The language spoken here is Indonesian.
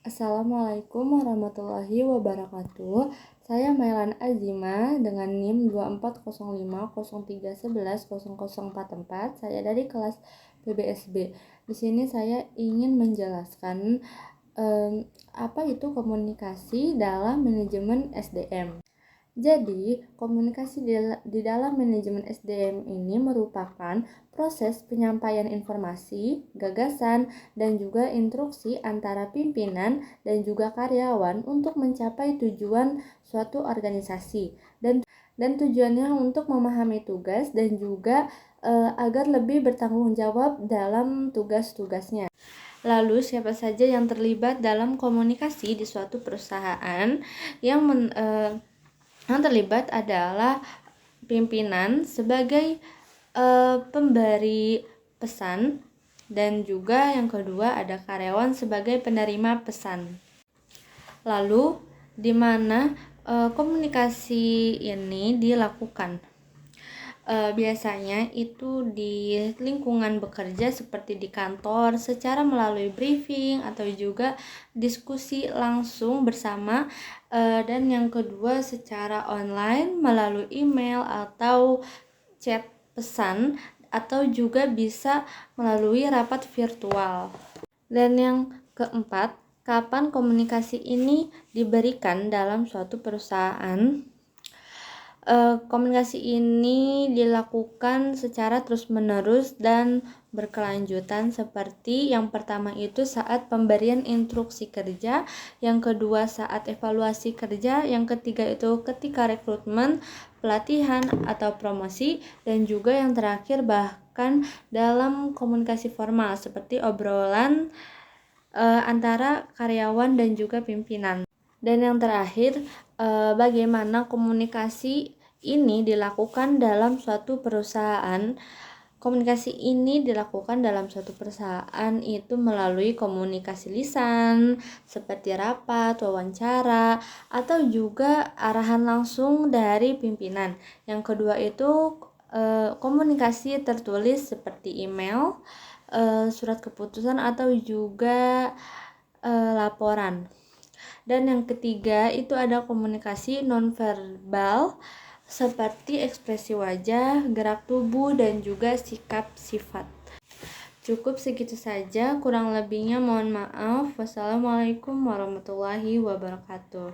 Assalamualaikum warahmatullahi wabarakatuh. Saya Mailan Azima dengan NIM 240503110044. Saya dari kelas PBSB. Di sini saya ingin menjelaskan apa itu komunikasi dalam manajemen SDM. Jadi, komunikasi di dalam manajemen SDM ini merupakan proses penyampaian informasi, gagasan, dan juga instruksi antara pimpinan dan juga karyawan untuk mencapai tujuan suatu organisasi. Dan tujuannya untuk memahami tugas dan juga agar lebih bertanggung jawab dalam tugas-tugasnya. Lalu, siapa saja yang terlibat dalam komunikasi di suatu perusahaan? Yang terlibat adalah pimpinan sebagai pemberi pesan, dan juga yang kedua ada karyawan sebagai penerima pesan. Lalu di mana komunikasi ini dilakukan? Biasanya itu di lingkungan bekerja seperti di kantor secara melalui briefing atau juga diskusi langsung bersama, dan yang kedua secara online melalui email atau chat pesan, atau juga bisa melalui rapat virtual. Dan yang keempat, kapan komunikasi ini diberikan dalam suatu perusahaan? Komunikasi ini dilakukan secara terus-menerus dan berkelanjutan, seperti yang pertama itu saat pemberian instruksi kerja, yang kedua saat evaluasi kerja, yang ketiga itu ketika rekrutmen, pelatihan atau promosi, dan juga yang terakhir bahkan dalam komunikasi formal seperti obrolan antara karyawan dan juga pimpinan. Dan yang terakhir, bagaimana komunikasi ini dilakukan dalam suatu perusahaan? Komunikasi ini dilakukan dalam suatu perusahaan itu melalui komunikasi lisan, seperti rapat, wawancara, atau juga arahan langsung dari pimpinan. Yang kedua itu komunikasi tertulis seperti email, surat keputusan, atau juga laporan. Dan yang ketiga itu ada komunikasi nonverbal seperti ekspresi wajah, gerak tubuh, dan juga sikap sifat. Cukup segitu saja, kurang lebihnya mohon maaf. Wassalamualaikum warahmatullahi wabarakatuh.